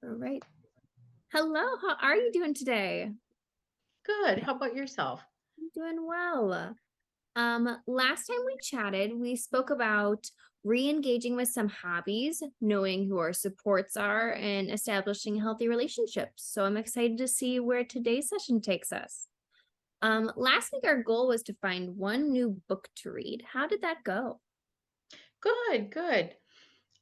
All right. Hello, how are you doing today? Good. How about yourself? I'm doing well. Last time we chatted, we spoke about re-engaging with some hobbies, knowing who our supports are, and establishing healthy relationships. So I'm excited to see where today's session takes us. Last week our goal was to find one new book to read. How did that go? Good, good.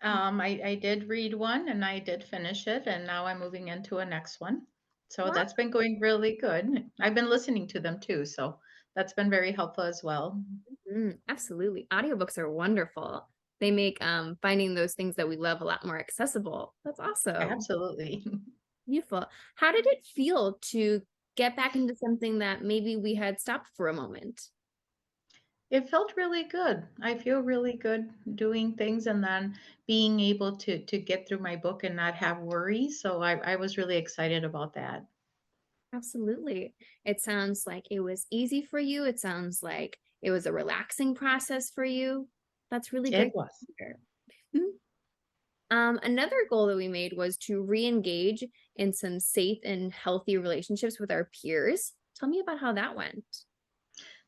I did read one and I did finish it, and now I'm moving into a next one. So Wow. that's been going really good. I've been listening to them too, so that's been very helpful as well. Absolutely. Audiobooks are wonderful. They make finding those things that we love a lot more accessible. That's awesome. Absolutely. Beautiful. How did it feel to get back into something that maybe we had stopped for a moment? It felt really good. I feel really good doing things and then being able to get through my book and not have worries. So I was really excited about that. Absolutely. It sounds like it was easy for you. It sounds like it was a relaxing process for you. That's really It great was. to hear. Mhm. Another goal that we made was to re-engage in some safe and healthy relationships with our peers. Tell me about how that went.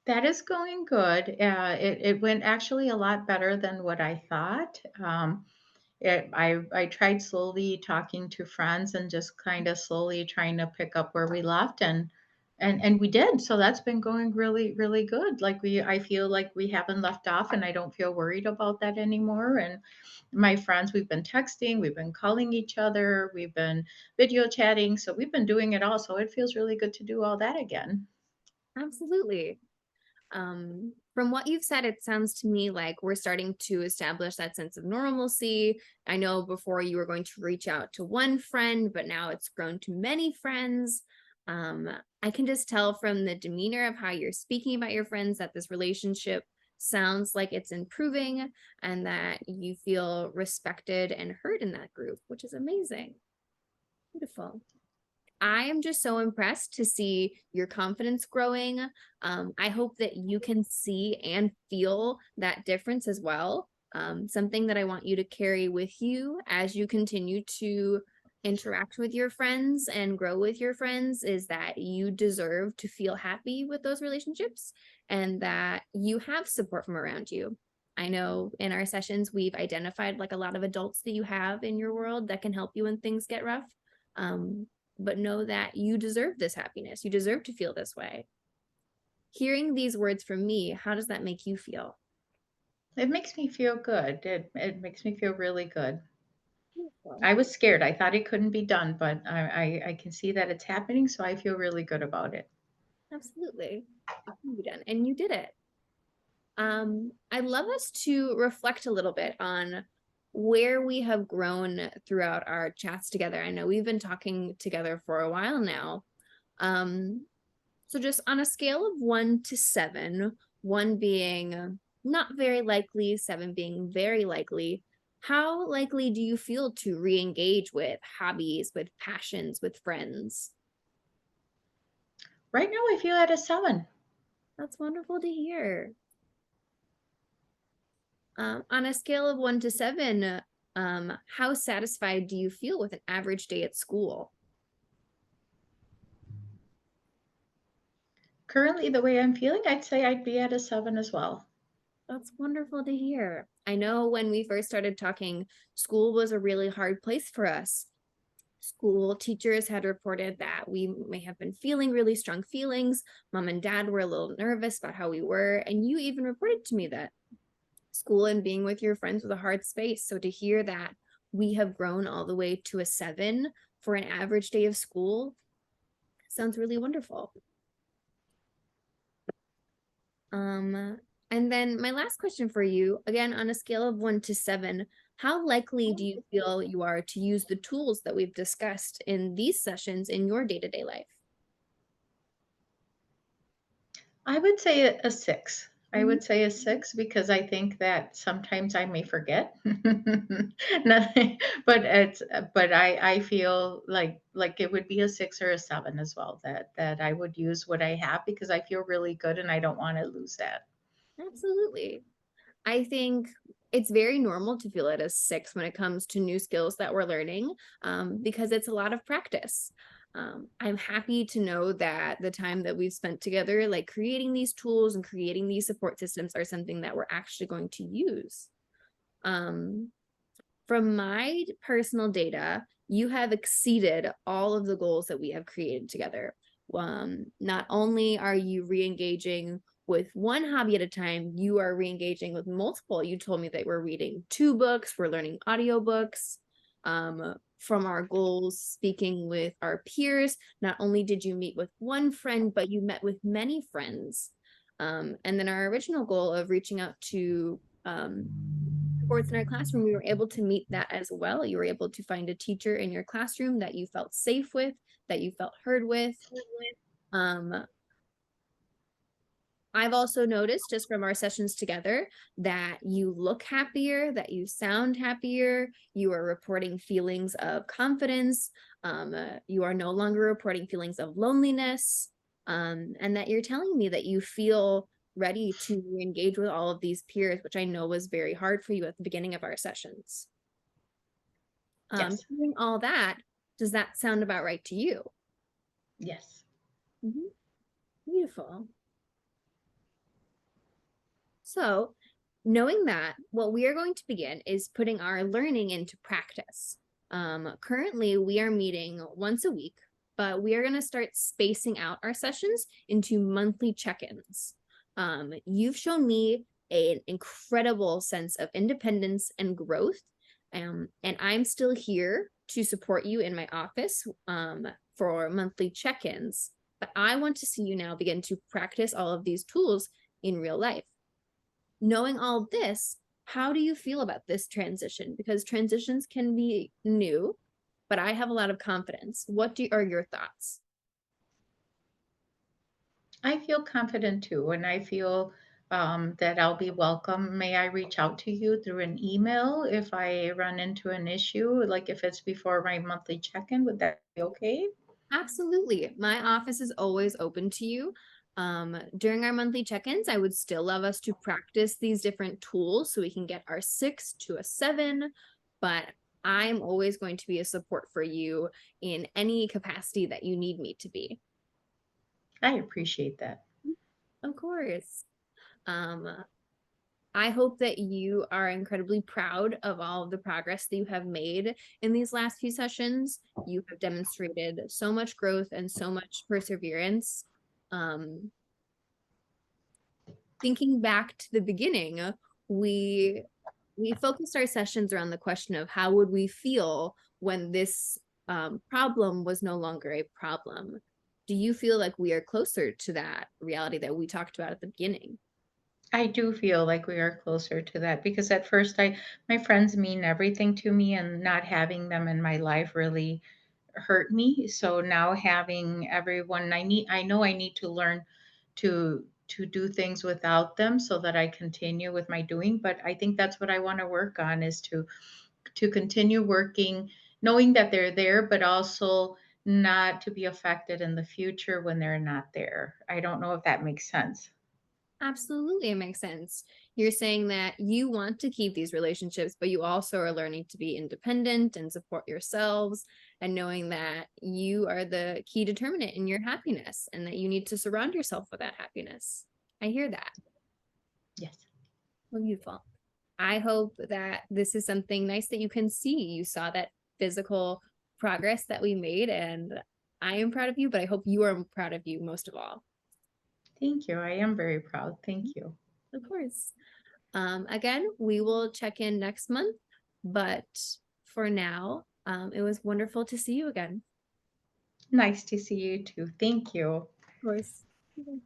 That is going good. It went actually a lot better than what I thought. I tried slowly talking to friends and just kind of slowly trying to pick up where we left, and we did. So that's been going really really good. I feel like we haven't left off, and I don't feel worried about that anymore. And my friends, we've been texting, we've been calling each other, we've been video chatting. So we've been doing it all. So it feels really good to do all that again. Absolutely. From what you've said, it sounds to me like we're starting to establish that sense of normalcy. I know before you were going to reach out to one friend, but now it's grown to many friends. Um, I can just tell from the demeanor of how you're speaking about your friends that this relationship sounds like it's improving and that you feel respected and heard in that group, which is amazing. Beautiful. I am just so impressed to see your confidence growing. I hope that you can see and feel that difference as well. Something that I want you to carry with you as you continue to interact with your friends and grow with your friends is that you deserve to feel happy with those relationships and that you have support from around you. I know in our sessions, we've identified like a lot of adults that you have in your world that can help you when things get rough. Um, but know that you deserve this happiness. You deserve to feel this way. Hearing these words from me, how does that make you feel? It makes me feel good. It makes me feel really good. Beautiful. I was scared. I thought it couldn't be done, but I can see that it's happening, so I feel really good about it. Absolutely. It can be done. And you did it. I'd love us to reflect a little bit on where we have grown throughout our chats together. I know we've been talking together for a while now. Um, so just on a scale of 1 to 7, 1 being not very likely, 7 being very likely, how likely do you feel to re-engage with hobbies, with passions, with friends? Right now, I feel at a 7. That's wonderful to hear. On a scale of 1 to 7, how satisfied do you feel with an average day at school? Currently, the way I'm feeling, I'd say I'd be at a 7 as well. That's wonderful to hear. I know when we first started talking, school was a really hard place for us. School teachers had reported that we may have been feeling really strong feelings. Mom and dad were a little nervous about how we were. And you even reported to me that school and being with your friends was a hard space. So to hear that we have grown all the way to a 7 for an average day of school sounds really wonderful. And then my last question for you, again, on a scale of 1 to 7, how likely do you feel you are to use the tools that we've discussed in these sessions in your day-to-day life? I would say a 6. I Mhm. would say a 6 because I think that sometimes I may forget. Nothing, but I feel like it would be a 6 or a 7 as well, that I would use what I have because I feel really good and I don't wanna lose that. Absolutely. I think it's very normal to feel at a 6 when it comes to new skills that we're learning, because it's a lot of practice. I'm happy to know that the time that we've spent together, like creating these tools and creating these support systems, are something that we're actually going to use. Um, from my personal data, you have exceeded all of the goals that we have created together. Not only are you re-engaging with one hobby at a time, you are re-engaging with multiple. You told me that we're reading 2 books, we're learning audiobooks. From our goals, speaking with our peers, not only did you meet with one friend, but you met with many friends. And then our original goal of reaching out to supports in our classroom, we were able to meet that as well. You were able to find a teacher in your classroom that you felt safe with, that you felt heard with. Um, I've also noticed just from our sessions together that you look happier, that you sound happier, you are reporting feelings of confidence, you are no longer reporting feelings of loneliness, and that you're telling me that you feel ready to engage with all of these peers, which I know was very hard for you at the beginning of our sessions. Yes. Hearing all that, does that sound about right to you? Yes. Mhm. Beautiful. So, knowing that, what we are going to begin is putting our learning into practice. Currently, we are meeting once a week, but we are going to start spacing out our sessions into monthly check ins. You've shown me an incredible sense of independence and growth, and I'm still here to support you in my office for monthly check ins. But I want to see you now begin to practice all of these tools in real life. Knowing all this, how do you feel about this transition? Because transitions can be new, but I have a lot of confidence. Are your thoughts? I feel confident too, and I feel that I'll be welcome. May I reach out to you through an email if I run into an issue? Like if it's before my monthly check-in, would that be okay? Absolutely. My office is always open to you. During our monthly check-ins, I would still love us to practice these different tools so we can get our 6 to a 7, but I'm always going to be a support for you in any capacity that you need me to be. I appreciate that. Of course. Um, I hope that you are incredibly proud of all of the progress that you have made in these last few sessions. You have demonstrated so much growth and so much perseverance. Um, Thinking back to the beginning, we we focused our sessions around the question of how would we feel when this problem was no longer a problem. Do you feel like we are closer to that reality that we talked about at the beginning? I do feel like we are closer to that because at first my friends mean everything to me and not having them in my life really hurt me. So now having everyone I know I need to learn to do things without them so that I continue with my doing, but I think that's what I want to work on is to continue working knowing that they're there but also not to be affected in the future when they're not there. I don't know if that makes sense. Absolutely, it makes sense. You're saying that you want to keep these relationships, but you also are learning to be independent and support yourselves, and knowing that you are the key determinant in your happiness and that you need to surround yourself with that happiness. I hear that. Yes. Well, beautiful. I hope that this is something nice that you can see. You saw that physical progress that we made, and I am proud of you, but I hope you are proud of you most of all. Thank you. I am very proud. Thank you. Of course. Again, we will check in next month, but for now, it was wonderful to see you again. Nice to see you too. Thank you. Of course. Well,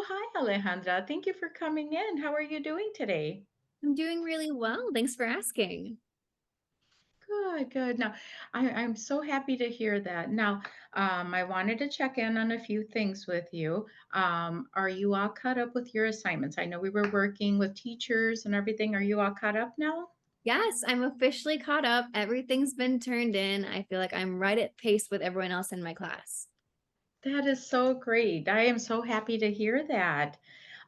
hi, Alejandra. Thank you for coming in. How are you doing today? I'm doing really well. Thanks for asking. Good, good. Now, I'm so happy to hear that. Now, I wanted to check in on a few things with you. Are you all caught up with your assignments? I know we were working with teachers and everything. Are you all caught up now? Yes, I'm officially caught up. Everything's been turned in. I feel like I'm right at pace with everyone else in my class. That is so great. I am so happy to hear that.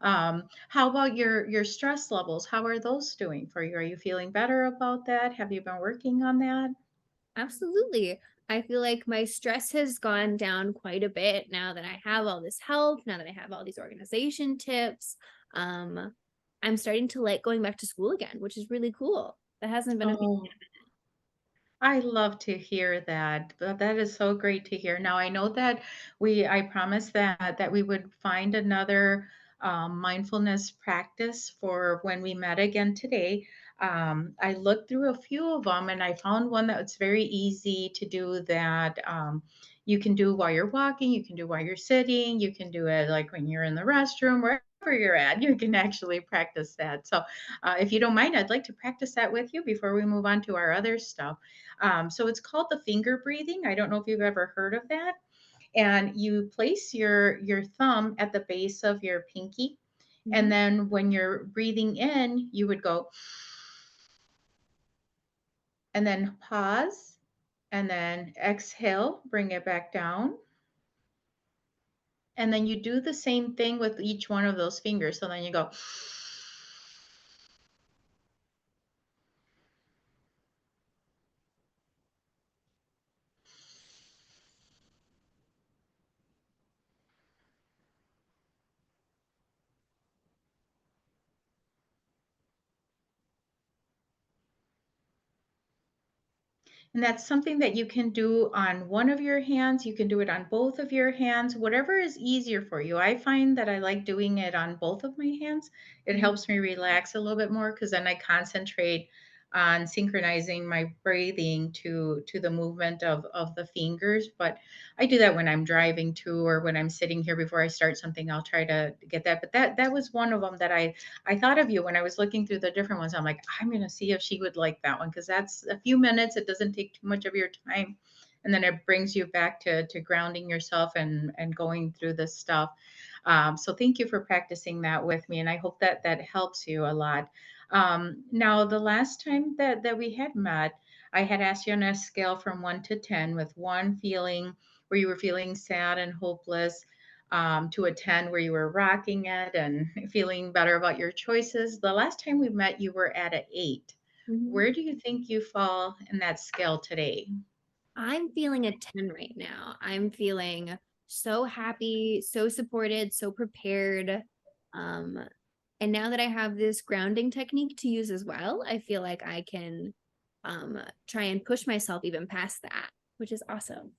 How about your stress levels? How are those doing for you? Are you feeling better about that? Have you been working on that? Absolutely. I feel like my stress has gone down quite a bit now that I have all this help, now that I have all these organization tips. Um, I'm starting to like going back to school again, which is really cool. That hasn't been a thing. Oh, I love to hear that. That is so great to hear. Now I know that I promised that we would find another mindfulness practice for when we met again today. I looked through a few of them and I found one that's very easy to do that you can do while you're walking, you can do while you're sitting, you can do it like when you're in the restroom, wherever you're at, you can actually practice that. So if you don't mind, I'd like to practice that with you before we move on to our other stuff. So it's called the finger breathing. I don't know if you've ever heard of that. And you place your thumb at the base of your pinky, and Mhm. then when you're breathing in, you would go and then pause and then exhale, bring it back down. And then you do the same thing with each one of those fingers. So then you go And that's something that you can do on one of your hands. You can do it on both of your hands, whatever is easier for you. I find that I like doing it on both of my hands. It Mhm. helps me relax a little bit more because then I concentrate on synchronizing my breathing to the movement of the fingers. But I do that when I'm driving too, or when I'm sitting here before I start something, I'll try to get that. But that was one of them that I thought of you when I was looking through the different ones. I'm like, I'm going to see if she would like that one because that's a few minutes. It doesn't take too much of your time. And then it brings you back to grounding yourself and going through this stuff. So thank you for practicing that with me. And I hope that that helps you a lot. Now, the last time that we had met, I had asked you on a scale from 1 to 10, with one feeling where you were feeling sad and hopeless, to a 10 where you were rocking it and feeling better about your choices. The last time we met, you were at an 8. Mhm. Where do you think you fall in that scale today? I'm feeling a 10 right now. I'm feeling so happy, so supported, so prepared. Um, and now that I have this grounding technique to use as well, I feel like I can try and push myself even past that, which is awesome.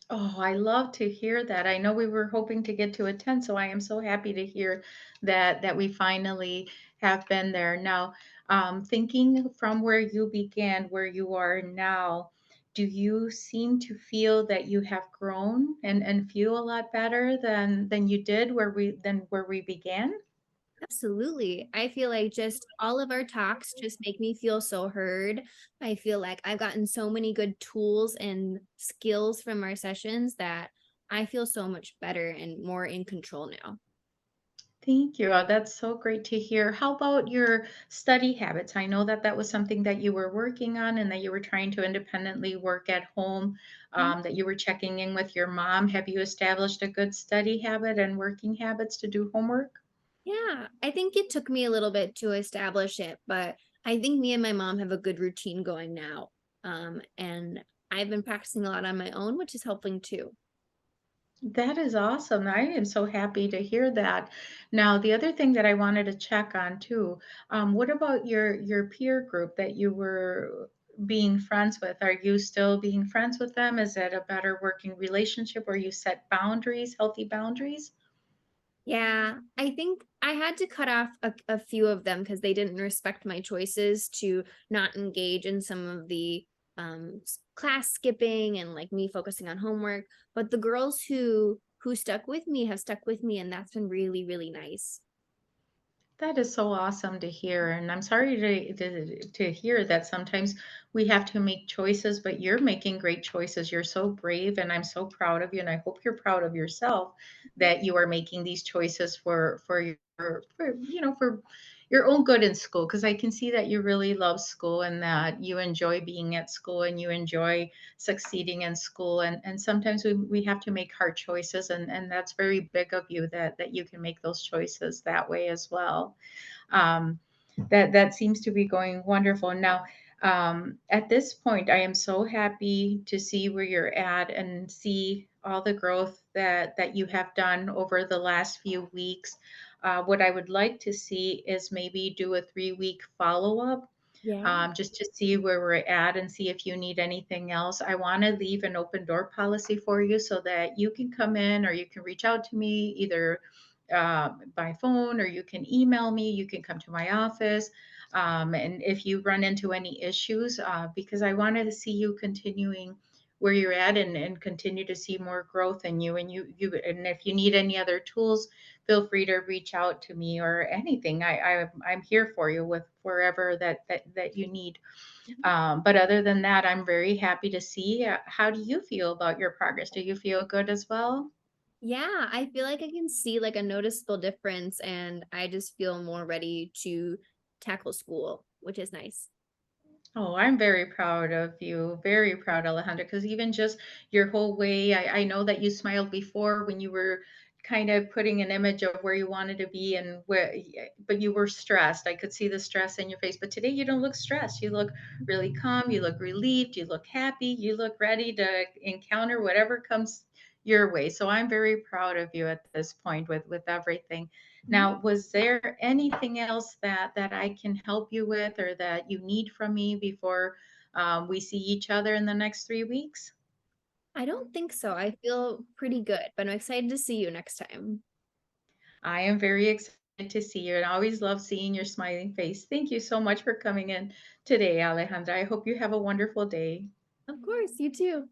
Oh, I love to hear that. I know we were hoping to get to a 10, so I am so happy to hear that we finally have been there. Now, thinking from where you began, where you are now, do you seem to feel that you have grown and feel a lot better than you did where we began? Absolutely. I feel like just all of our talks just make me feel so heard. I feel like I've gotten so many good tools and skills from our sessions that I feel so much better and more in control now. Thank you. That's so great to hear. How about your study habits? I know that that was something that you were working on and that you were trying to independently work at home, that you were checking in with your mom. Have you established a good study habit and working habits to do homework? Yeah, I think it took me a little bit to establish it, but I think me and my mom have a good routine going now. And I've been practicing a lot on my own, which is helping too. That is awesome. I am so happy to hear that. Now, the other thing that I wanted to check on too, what about your peer group that you were being friends with? Are you still being friends with them? Is it a better working relationship where you set boundaries, healthy boundaries? Yeah, I think I had to cut off a few of them because they didn't respect my choices to not engage in some of the class skipping and like me focusing on homework. But the girls who stuck with me have stuck with me, and that's been really, really nice. That is so awesome to hear, and I'm sorry to hear that sometimes we have to make choices, but you're making great choices. You're so brave, and I'm so proud of you, and I hope you're proud of yourself that you are making these choices for your own good in school, because I can see that you really love school and that you enjoy being at school and you enjoy succeeding in school. And sometimes we have to make hard choices, and that's very big of you that you can make those choices that way as well. Um, that seems to be going wonderful. Now, at this point, I am so happy to see where you're at and see all the growth that you have done over the last few weeks. What I would like to see is maybe do a 3-week follow up, Yeah. just to see where we're at and see if you need anything else. I want to leave an open door policy for you so that you can come in or you can reach out to me either by phone or you can email me. You can come to my office. And if you run into any issues, because I wanted to see you continuing where you're at and continue to see more growth in you. And if you need any other tools, feel free to reach out to me or anything. I'm here for you with wherever that you need. Mhm. But other than that, I'm very happy to see. How do you feel about your progress? Do you feel good as well? Yeah, I feel like I can see like a noticeable difference, and I just feel more ready to tackle school, which is nice. Oh, I'm very proud of you. Very proud, Alejandra, because even just your whole way, I know that you smiled before when you were kind of putting an image of where you wanted to be and where, but you were stressed. I could see the stress in your face. But today you don't look stressed. You look really calm. You look relieved. You look happy. You look ready to encounter whatever comes your way. So I'm very proud of you at this point with everything. Mhm. Now, was there anything else that I can help you with or that you need from me before we see each other in the next 3 weeks? I don't think so. I feel pretty good, but I'm excited to see you next time. I am very excited to see you and I always love seeing your smiling face. Thank you so much for coming in today, Alejandra. I hope you have a wonderful day. Of course, you too.